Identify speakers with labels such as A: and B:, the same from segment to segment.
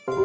A: What's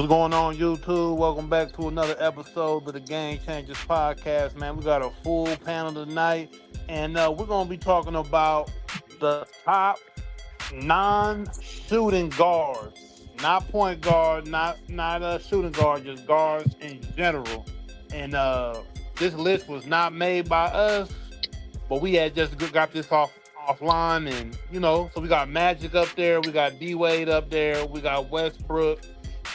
A: going on, YouTube? Welcome back to another episode of the Game Changers podcast, man. We got a full panel tonight, and we're going to be talking about the top non-shooting guards, not point guard, not shooting guard, just guards in general. And this list was not made by us, but we had just got this offline, and so we got Magic up there, we got D Wade up there, we got Westbrook.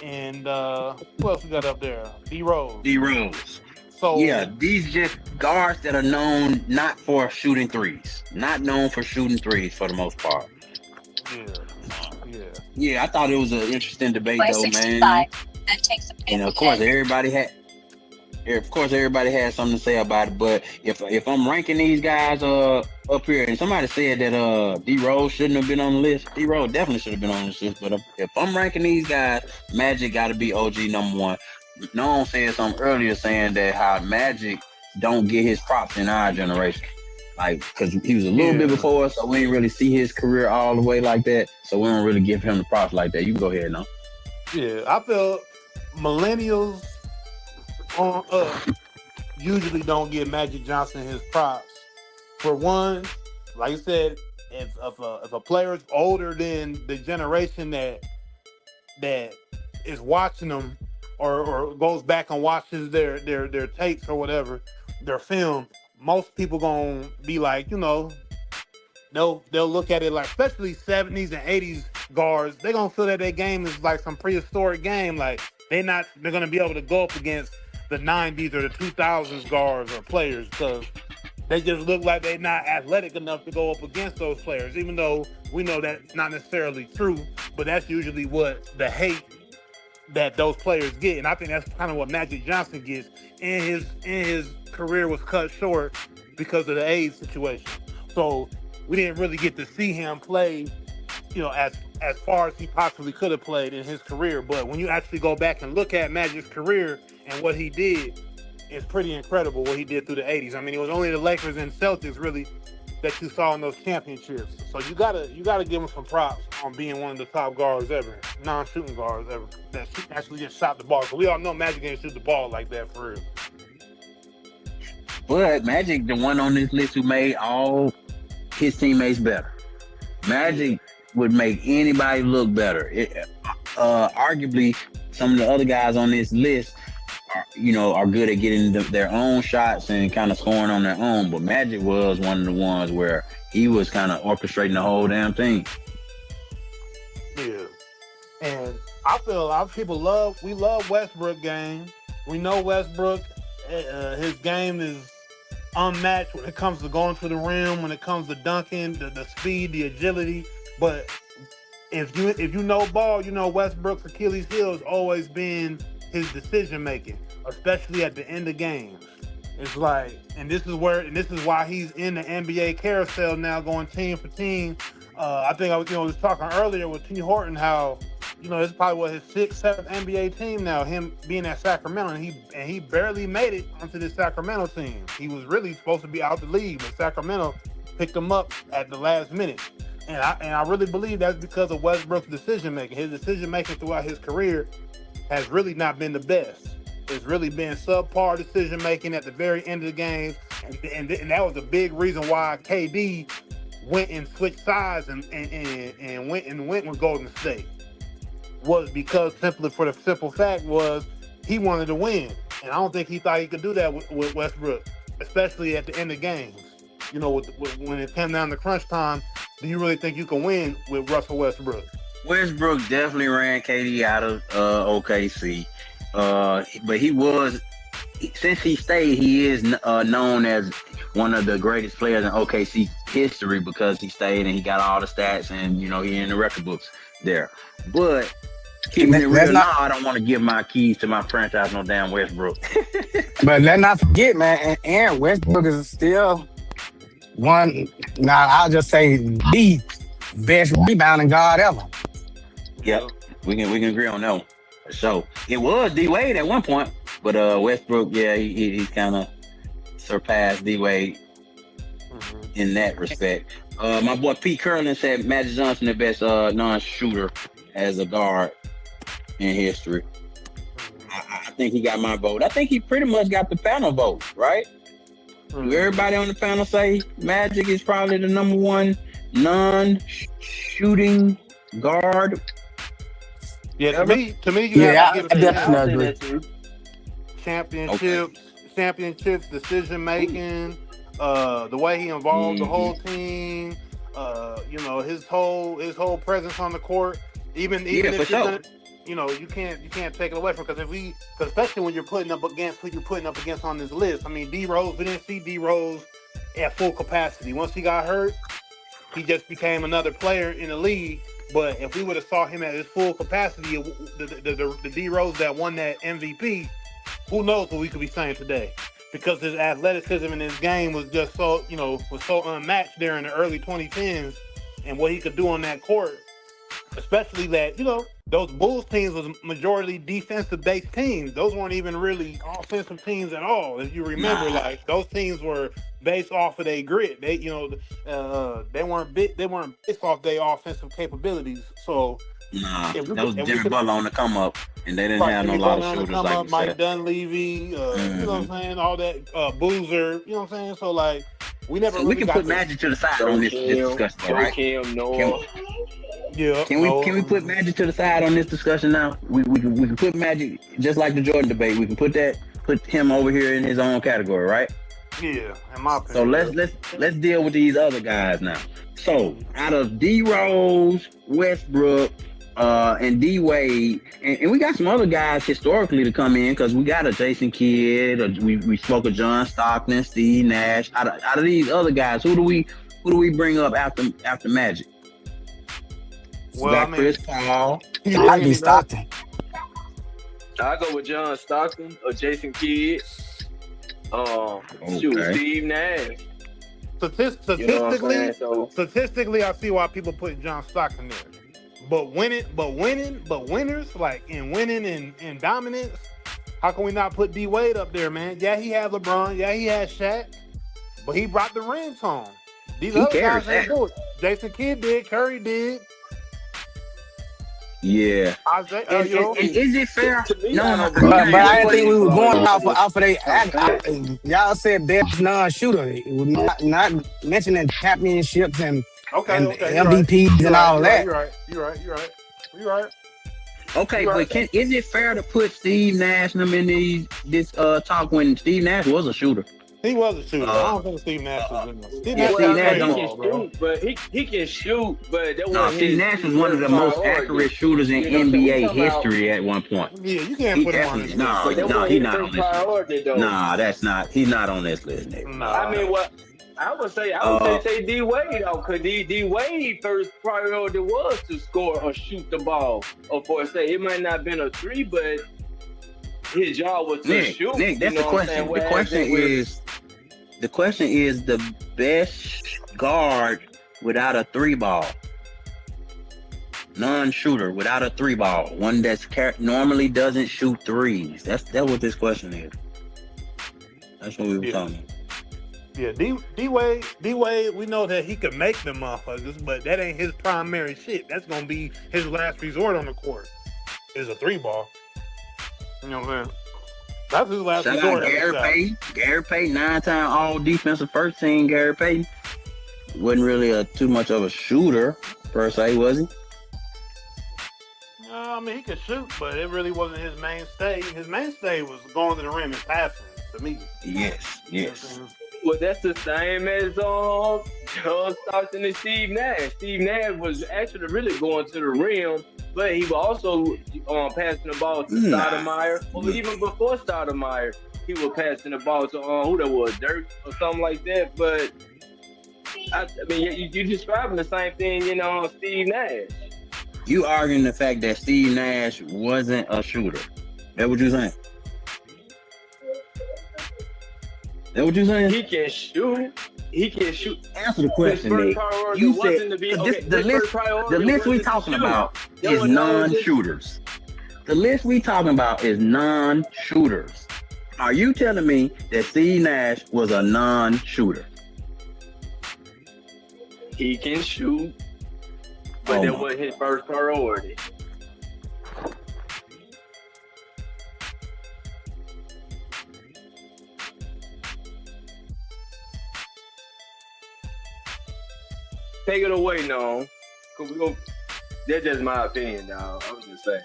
A: And who else we got up there? D Rose.
B: D Rose.
A: So
B: yeah, these just guards that are known not for shooting threes, not known for shooting threes for the most part. Yeah. I thought it was an interesting debate though, man.
C: That takes a
B: and of course, everybody had something to say about it. But if I'm ranking these guys up here, and somebody said that D Rose shouldn't have been on the list, D Rose definitely should have been on this list. But if I'm ranking these guys, Magic got to be OG number one. Noam said something earlier saying that how Magic don't get his props in our generation, like because he was a little bit before us, so we didn't really see his career all the way like that. So we don't really give him the props like that. You can go ahead now.
A: Yeah, I feel millennials on up usually don't give Magic Johnson his props. For one, like you said, if a player is older than the generation that is watching them or goes back and watches their tapes or whatever, their film, most people gonna be like, they'll look at it like, especially 70s and 80s guards, they're gonna feel that their game is like some prehistoric game. Like they're gonna be able to go up against the 90s or the 2000s guards or players because they just look like they're not athletic enough to go up against those players, even though we know that's not necessarily true, but that's usually what the hate that those players get. And I think that's kind of what Magic Johnson gets. And his career was cut short because of the AIDS situation. So we didn't really get to see him play, as far as he possibly could have played in his career. But when you actually go back and look at Magic's career and what he did, it's pretty incredible what he did through the 80s. I mean, it was only the Lakers and Celtics really that you saw in those championships. So you gotta give him some props on being one of the top guards ever, non-shooting guards ever, that actually just shot the ball. So we all know Magic didn't shoot the ball like that for real.
B: But Magic, the one on this list who made all his teammates better. Magic would make anybody look better. Arguably, some of the other guys on this list are good at getting their own shots and kind of scoring on their own. But Magic was one of the ones where he was kind of orchestrating the whole damn thing.
A: Yeah. And I feel a lot of people love Westbrook game. We know Westbrook, his game is unmatched when it comes to going to the rim, when it comes to dunking, the speed, the agility. But if you know ball, Westbrook's Achilles heel has always been his decision making, especially at the end of games. It's like, and this is why he's in the NBA carousel now, going team for team. I think I was talking earlier with T. Horton how it's probably his 6th, 7th NBA team now. Him being at Sacramento, and he barely made it onto the Sacramento team. He was really supposed to be out the league, but Sacramento picked him up at the last minute. And I really believe that's because of Westbrook's decision making. His decision making throughout his career has really not been the best. It's really been subpar decision making at the very end of the game, and that was a big reason why KD went and switched sides and went with Golden State. Was because simply for the simple fact was he wanted to win, and I don't think he thought he could do that with Westbrook, especially at the end of games. When it came down to crunch time, do you really think you can win with Russell Westbrook?
B: Westbrook definitely ran KD out of OKC, but he was since he stayed, he is known as one of the greatest players in OKC history because he stayed and he got all the stats and he in the record books there. But keeping it real now, I don't want to give my keys to my franchise no damn Westbrook.
C: But let's not forget, man, Aaron Westbrook is still one. Now I'll just say the best rebounding guard ever.
B: Yep, we can agree on that one. So it was D Wade at one point, but Westbrook, yeah, he kind of surpassed D Wade in that respect. My boy Pete Curlin said Magic Johnson the best non-shooter as a guard in history. I think he got my vote. I think he pretty much got the panel vote, right? Everybody on the panel say Magic is probably the number one non-shooting guard.
A: Yeah, to me, you have to give it
C: definitely agree.
A: Championships, decision making, the way he involved the whole team, his whole presence on the court. Even if you're gonna, you can't take it away from, because especially when you're putting up against who you're putting up against on this list. I mean, D Rose, we didn't see D Rose at full capacity. Once he got hurt, he just became another player in the league. But if we would have saw him at his full capacity, the D Rose that won that MVP, who knows what we could be saying today? Because his athleticism in his game was just so unmatched there in the early 2010s, and what he could do on that court, especially that those Bulls teams was majority defensive-based teams. Those weren't even really offensive teams at all. If you remember, like those teams were based off of their grit. They weren't based off their offensive capabilities. So
B: that was Jimmy Butler on the come up, and they didn't have no lot of shooters like you said.
A: Mike Dunleavy, you know what I'm saying? All that Boozer, you know what I'm saying? So like we never. So
B: we can put Magic to the side on this discussion, right?
A: Yeah.
B: Can we put Magic to the side on this discussion now? We can put Magic just like the Jordan debate. We can put him over here in his own category, right?
A: Yeah, in my opinion.
B: So let's deal with these other guys now. So out of D Rose, Westbrook, and D Wade, and we got some other guys historically to come in because we got a Jason Kidd, we spoke of John Stockton, Steve Nash. Out of these other guys, who do we bring up after Magic?
D: Well,
B: Chris Paul.
C: I'd be Stockton.
D: I go with John Stockton or Jason Kidd. Steve Nash.
A: Statistically, I see why people put John Stockton there. But winners, like in winning and dominance, how can we not put D Wade up there, man? Yeah, he had LeBron. Yeah, he had Shaq. But he brought the rings home. These other guys ain't do it. Jason Kidd did. Curry did.
B: Yeah. Is it fair? No.
C: But I didn't think we were going off of their y'all said best non-shooter. Not mentioning championships and MVPs and all that.
A: You're right.
B: Okay, but is it fair to put Steve Nash in this talk when Steve Nash was a shooter?
A: He was a shooter. I don't think Steve Nash was in there. Steve
D: Nash can shoot, but he can shoot, but
B: Steve Nash was one of the most accurate shooters in NBA history at one point.
A: Yeah, you can't put him on this list.
B: No, he's not on this list. Nah, that's not. He's not on this list, nigga.
D: No. I mean, I would say D Wade though, because D Wade first priority was to score or shoot the ball, or for say it might not have been a three, but his job was to shoot.
B: Nick, that's the question. The question is the best guard without a three ball. Non-shooter without a three ball. One that's normally doesn't shoot threes. That's what this question is. That's what we were talking about.
A: Yeah, D Wade, we know that he could make them motherfuckers, but that ain't his primary shit. That's gonna be his last resort on the court. Is a three ball. You know what I'm saying? That's his last
B: resort.
A: Shout
B: out Gary Payton, 9-time all defensive first team. Gary Payton wasn't really too much of a shooter per se, was he?
A: I mean, he could shoot, but it really wasn't his mainstay. His mainstay was going to the rim and passing. To me.
B: Yes.
D: Well, that's the same as John Stockton and Steve Nash. Steve Nash was actually really going to the rim, but he was also passing the ball to Stoudemire, or even before Stoudemire. he was passing the ball to who that was, Dirk or something like that. But I mean, you describing the same thing, Steve Nash.
B: You arguing the fact that Steve Nash wasn't a shooter. That what you saying? That what you saying?
D: He can shoot. He can shoot.
B: Answer the question, Nick. You said the list we talking about is non-shooters. The list we talking about is non-shooters. Are you telling me that Steve Nash was a non-shooter?
D: He can shoot, but that wasn't his first priority. Take it away, no. That's just my opinion, dog. I was just saying.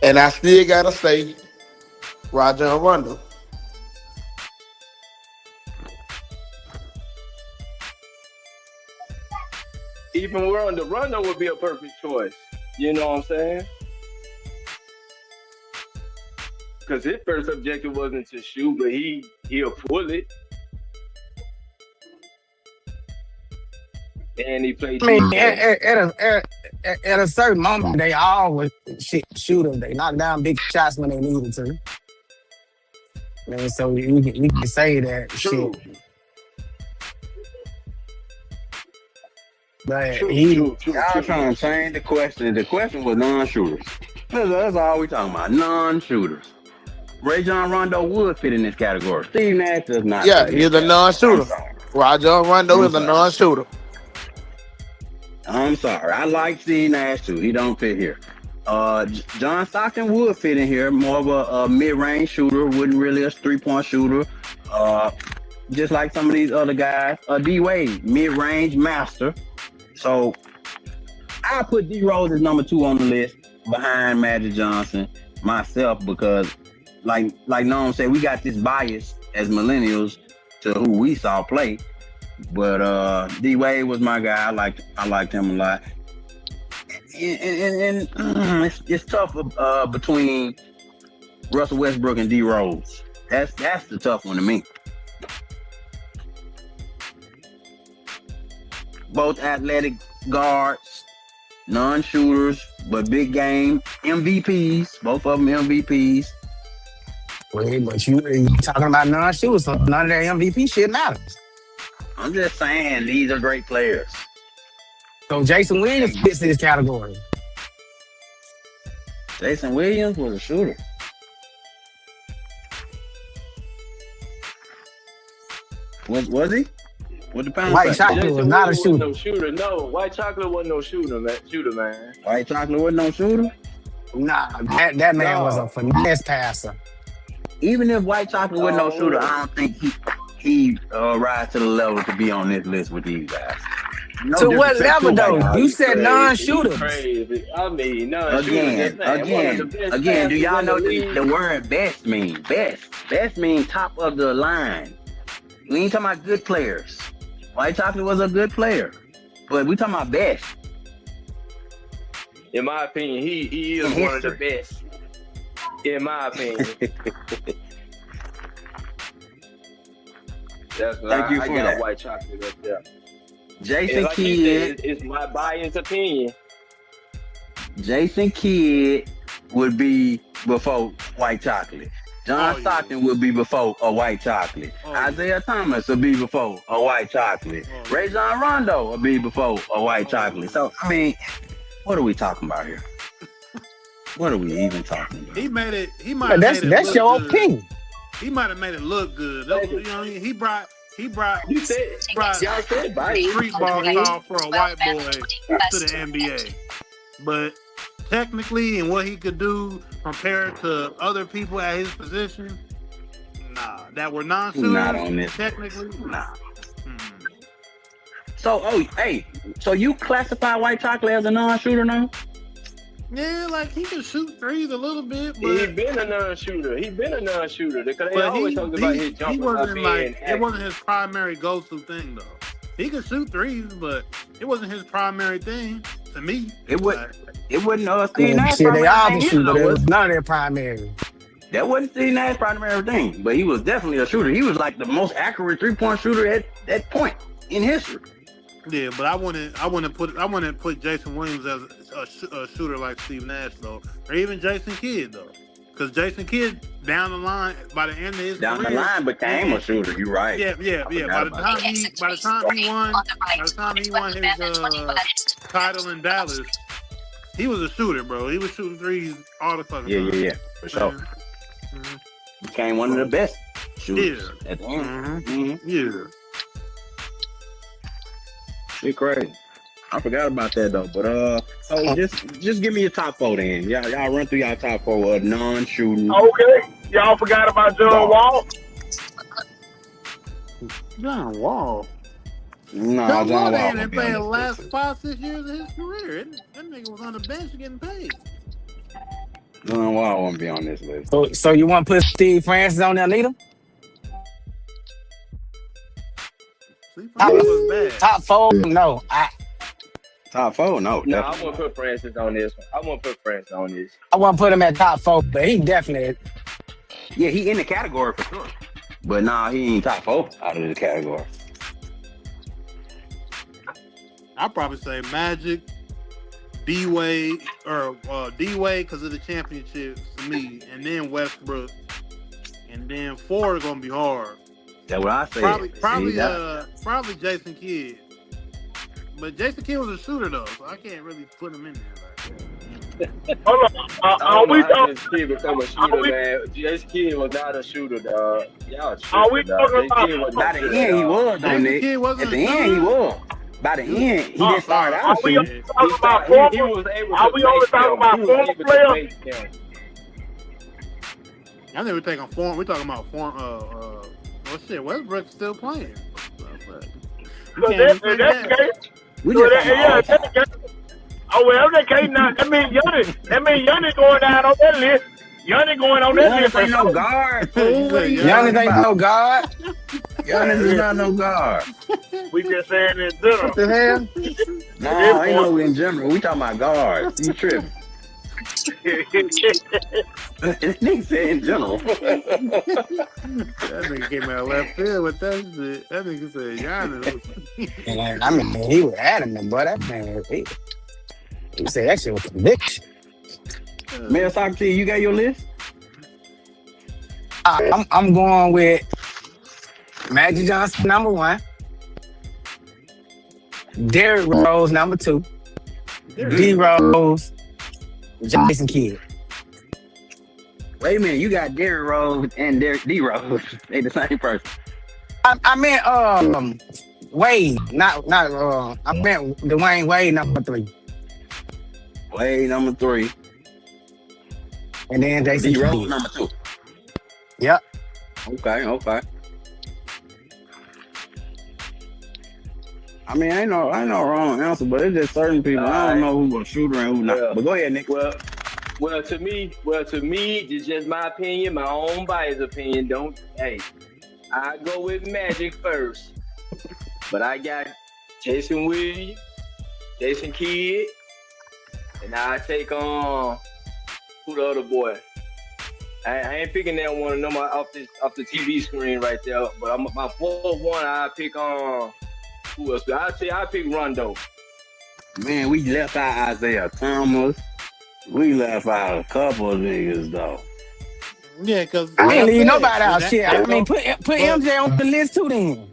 A: And I still gotta say, Rajon Rondo.
D: Even Rondo would be a perfect choice. You know what I'm saying? Because his first objective wasn't to shoot, but he'll pull it. And he played.
C: I mean, at a certain moment, they all were shooters. They knocked down big shots when they needed to. I mean, so we can say that
D: True.
C: shit. But
B: Y'all trying to change the question. The question was non-shooters. That's all we talking about. Non-shooters. Rajon Rondo would fit in this category. Steve Nash does not.
A: Yeah, he's a non-shooter. Rajon Rondo is a non-shooter.
B: I'm sorry. I like Steve Nash too. He don't fit here. John Stockton would fit in here. More of a mid-range shooter. Wouldn't really a three-point shooter. Just like some of these other guys. D Wade, mid-range master. So I put D Rose as number 2 on the list behind Magic Johnson myself because, like Noam said, we got this bias as millennials to who we saw play. But D Wade was my guy. I liked him a lot. And it's tough between Russell Westbrook and D Rose. That's the tough one to me. Both athletic guards, non-shooters, but big game MVPs. Both of them MVPs.
C: Wait, but you talking about non-shooters, so none of that MVP shit matters.
B: I'm just saying these are great players.
C: So Jason Williams fits in this category.
B: Jason Williams was a shooter. Was he? What the pound
C: White Chocolate was not a shooter.
D: No shooter. No, White Chocolate wasn't no shooter, man.
B: White Chocolate wasn't no shooter?
C: Nah, that man was a finesse passer.
B: Even if White Chocolate wasn't no shooter, I don't think he rise to the level to be on this list with these guys. No
C: to what level though? You said non-shooters.
D: Crazy. I mean, non-shooters.
B: Again. Do y'all know the word best mean? Best means top of the line. We ain't talking about good players. White Chocolate was a good player, but we talking about best.
D: In my opinion, he is one of the best. In my opinion. That's what
B: Thank you for
D: I got
B: that.
D: White Chocolate up there.
B: Jason
D: like
B: Kidd.
D: It's my biased opinion.
B: Jason Kidd would be before White Chocolate. John Stockton would be before a White Chocolate. Isaiah Thomas would be before a White Chocolate. Rajon Rondo would be before a White Chocolate. So, I mean, what are we talking about here? What are we even talking about?
A: He made it. He might.
C: That's your opinion.
A: He might have made it look good. He brought.
D: You said y'all said
A: street ball style for a white boy to the NBA, but technically and what he could do compared to other people at his position, that were non-shooters.
B: Not on this.
A: Technically, nah.
B: So you classify White Chocolate as a non-shooter now?
A: Yeah, like he can shoot threes a little bit, but
D: he been a non-shooter. Because they always talk about his jumper.
A: He wasn't it wasn't his primary go-to thing though. He could shoot threes, but it wasn't his primary thing to me.
B: It wasn't Steve Nash.
C: Shit, they all can shoot, but it was none of their primary.
B: That wasn't Steve Nash's primary thing, but he was definitely a shooter. He was like the most accurate 3-point shooter at that point in history.
A: Yeah, but I wouldn't put Jason Williams as a shooter like Steve Nash though, or even Jason Kidd though, because Jason Kidd down the line by the end of his
B: career, the line became a shooter. You're right.
A: Yeah. By the time he won his title in Dallas, he was a shooter, bro. He was shooting threes all the fucking time.
B: Yeah, for sure.
A: Mm-hmm.
B: Became one of the best shooters at the end.
A: Mm-hmm. Yeah.
B: Shit crazy. I forgot about that though. But so just give me your top 4 then. Y'all run through y'all top 4 non-shooting.
E: Okay. Y'all forgot about John Wall?
A: John Wall.
B: No,
A: John Wall
B: ain't
A: been playing the last 5-6 years of his career. That nigga was on the bench getting paid.
B: John Wall won't be on this list.
C: So you want to put Steve Francis on there, neither? Top 4? No.
B: Top 4? No.
D: No, I won't put Francis on this one. I won't put Francis on this.
C: I want to put him at top 4, but he definitely.
B: Yeah, he in the category for sure. But nah, he ain't top 4 out of the category.
A: I'd probably say Magic, D-Wade, or D-Wade because of the championships to me, and then Westbrook, and then 4 is gonna be hard.
B: That's what I said.
A: Probably Jason Kidd, but Jason Kidd was a shooter though, so I can't really put him in there.
E: Hold on. Are we talking?
D: Jason Kidd become a shooter, man? Jason Kidd was not a shooter, dog. Y'all
E: are we talking about?
B: By the end, he was, though, Nick. At the end, he was. By the end, he just started out shooting.
D: He was able to.
E: Are we only talking about former players?
A: I think we're taking form. We're talking about form. Well, shit, Westbrook's still playing.
E: So that's the case. That's the case. Oh well, that case now. That means Giannis going down on that list. Giannis going on that list.
B: Giannis ain't no guard.
C: Giannis ain't no guard.
B: Giannis is not no guard.
E: We just saying in general.
C: What the hell?
B: No, ain't no in general. We talking about guards. You tripping. This nigga said in general.
A: That nigga came out left field with that shit. That nigga said Giannis.
C: And I mean, he was adamant, but that man, he said that shit was conviction.
B: Male Socrates, you got your list?
C: I'm going with Magic Johnson number 1, Derrick Rose number 2, D Rose, Jason Kidd.
B: Wait a minute, you got Derrick Rose and D Rose. They the same person.
C: I meant Wade, not I meant Dwayne Wade number 3.
B: Wade number 3.
C: And then Jason
B: D Rose
C: Kidd.
B: number 2.
C: Yep.
B: Okay. I mean, ain't no wrong answer, but it's just certain people. I don't know who's a shooter and who not. But go ahead, Nick.
D: Well, to me, it's just my opinion, my own biased opinion. I go with Magic first, but I got Jason Williams, Jason Kidd, and I take on who the other boy. I ain't picking that one off the TV screen right there, but my 4th one. I pick on who else? I pick Rondo.
B: Man, we left out Isaiah Thomas. We left out a couple of niggas though.
A: Yeah, because
C: I ain't leave nobody out. Shit, I mean, put MJ on the list too then.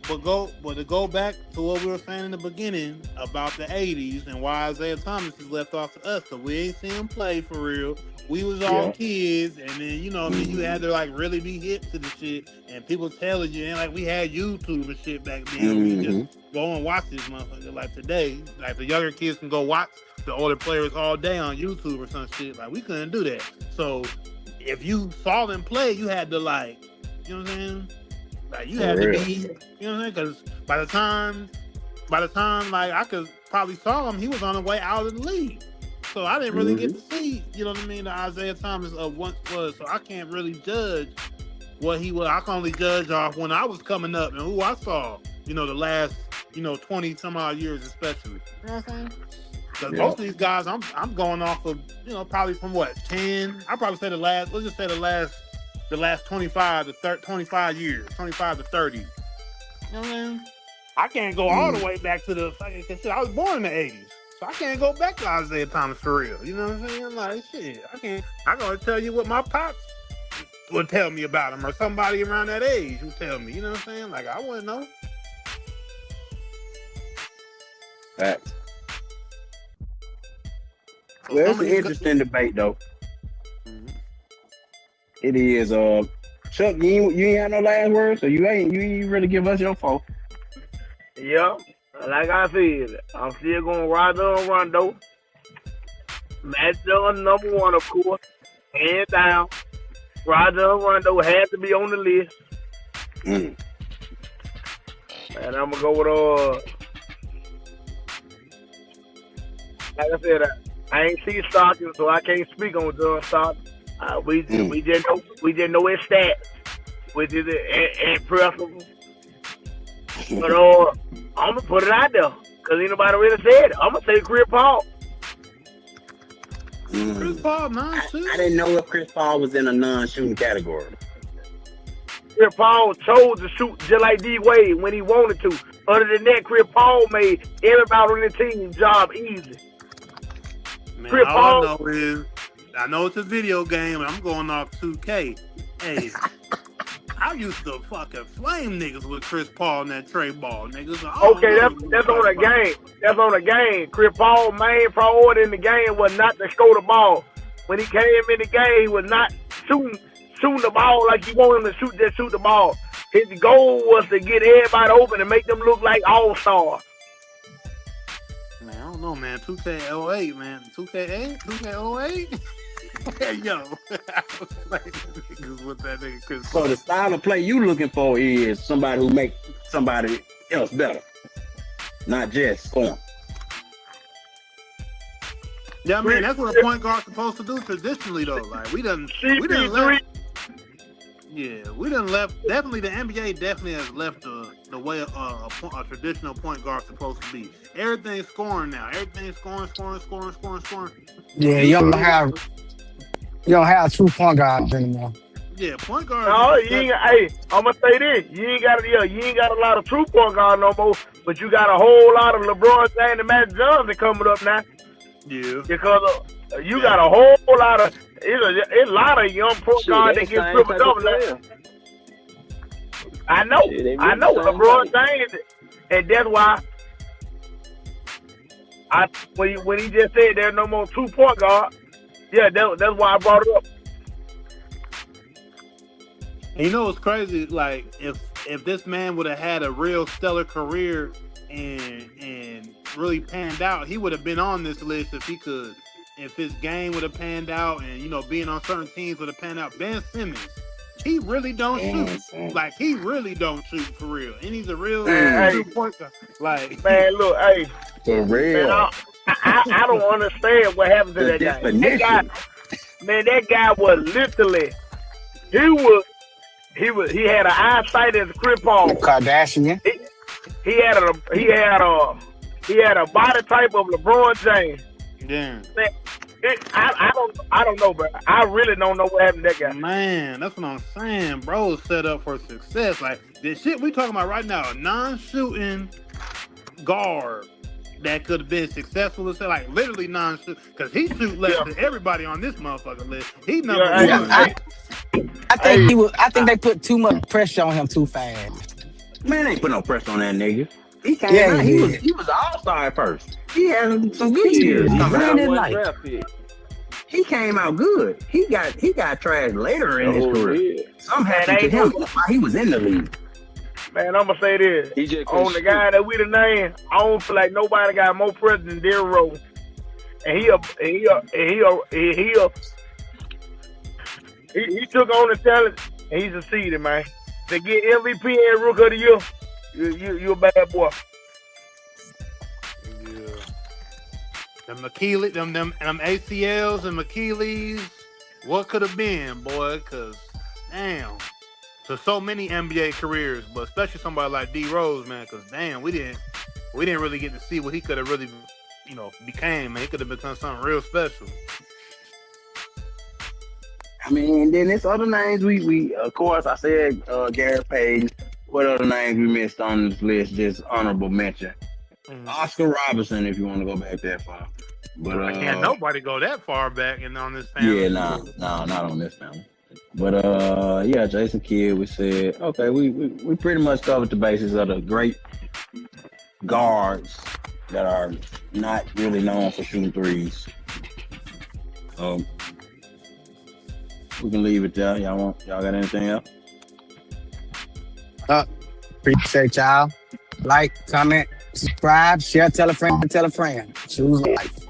A: But to go back to what we were saying in the beginning about the 80s and why Isaiah Thomas is left off to us, because we ain't seen him play for real. We was all kids, and then you had to like really be hip to the shit, and people telling you, and like we had YouTube and shit back then. We just go and watch this motherfucker. Like today, like the younger kids can go watch the older players all day on YouTube or some shit. Like we couldn't do that. So if you saw them play, you had to like, you know what I'm saying? Like you had to be, you know what I'm saying? Because by the time like I could probably saw him, he was on the way out of the league. So I didn't really get to see, you know what I mean, the Isaiah Thomas of once was. So I can't really judge what he was. I can only judge off when I was coming up and who I saw, the last, 20 some odd years especially. You know what I'm saying? Because most of these guys, I'm going off of, probably from what, 10? I probably say let's just say the last 25 to 25 years, 25 to 30. You know what I mean? I can't go all the way back to the fucking shit. I was born in the 80s. So I can't go back to Isaiah Thomas for real. You know what I'm saying? Like, shit, I gotta tell you what my pops would tell me about him, or somebody around that age would tell me. You know what I'm saying? Like, I wouldn't know.
B: Facts. Well, it's an interesting debate, though. Mm-hmm. It is. Chuck, you ain't got no last words, so you ain't really give us your fault.
E: Yeah, like I said, I'm still gonna ride on Rondo. Matt Dillon, number one, of course, hands down. Roger Rondo had to be on the list. And I'm gonna go with like I said, I ain't see Stockton, so I can't speak on John Stockton. We just know his stats, which is impressive. But I'm gonna put it out there because ain't nobody really said it. I'm gonna say Chris Paul.
A: Chris Paul, non-shooting.
B: I didn't know if Chris Paul was in a non-shooting category.
E: Chris Paul chose to shoot just like D Wade when he wanted to. Other than that, Chris Paul made everybody on the team job easy.
A: Man, Chris Paul, I know it's a video game, and I'm going off 2K. Hey, I used to fucking flame niggas with Chris Paul and that Trey Ball, niggas.
E: Okay, that's on the game. That's on the game. Chris Paul's main priority in the game was not to score the ball. When he came in the game, he was not shooting the ball like you want him to shoot the ball. His goal was to get everybody open and make them look like all-stars.
A: Man, I don't know, man. 2K08, man. 2K8? 2K08? Hey, yo. With that nigga Chris Paul.
B: So the style of play you looking for is somebody who make somebody else better, not just scoring.
A: Yeah, I mean, that's what a point guard's supposed to do traditionally, though. Like, we done left. Yeah, we done left. Definitely, the NBA definitely has left the way a traditional point guard's supposed to be. Everything's scoring now. Everything's scoring.
C: Yeah, you don't have true point guards anymore.
A: Yeah, point guards.
E: No, hey, I'm gonna say this: you ain't got a lot of true point guards no more, but you got a whole lot of LeBron James and Magic Johnson coming up now.
A: Yeah,
E: because you got a whole lot of it's a lot of young point guards that get triple double. I know LeBron James, and that's why when he just said there's no more true point guard. Yeah, that's why I brought it up.
A: And you know what's crazy? Like, if this man would have had a real stellar career and really panned out, he would have been on this list if he could. If his game would have panned out and, being on certain teams would have panned out. Ben Simmons, he really don't shoot. Like, he really don't shoot for real. And he's a real point guard. Like,
E: man, look, hey.
B: For real.
E: Man, I don't understand what happened to that guy. That guy was literally, he had an eyesight as Chris Paul.
C: Kardashian.
E: He had a body type of LeBron James.
A: Yeah.
E: I don't know, bro. I really don't know what happened to that guy.
A: Man, that's what I'm saying. Bro, set up for success. Like, the shit we talking about right now, a non-shooting guard that could have been successful, like literally non-shooting, because he shoot less than everybody on this motherfucking list. He number one.
C: I think they put too much pressure on him too fast.
B: Man, they ain't put no pressure on that nigga. He came out. He was all-star at first. He had some good years. He came out good. He got trashed later in his career. Some happened to him while he was in the league.
E: Man, I'm gonna say this. On the guy that we the name, I don't feel like nobody got more pressure than Derrick Rose. And he took on the challenge and he succeeded, man. To get MVP and Rookie of the Year, you a bad boy.
A: Yeah. Them Achilles, them ACLs and Achilles, what could have been, boy? Cause damn. So many NBA careers, but especially somebody like D Rose, man. Cause damn, we didn't really get to see what he could have really became, man. He could have become something real special.
B: I mean, and then there's other names we of course I said Garrett Payton. What other names we missed on this list? Just honorable mention. Oscar Robertson, if you want to go back that far. But
A: can't nobody go that far back and on this family.
B: Yeah, no, not on this family. But yeah, Jason Kidd, we said okay, we pretty much covered the bases of the great guards that are not really known for shooting threes. We can leave it there. Y'all got anything else?
C: Appreciate y'all. Like, comment, subscribe, share, tell a friend, Choose life.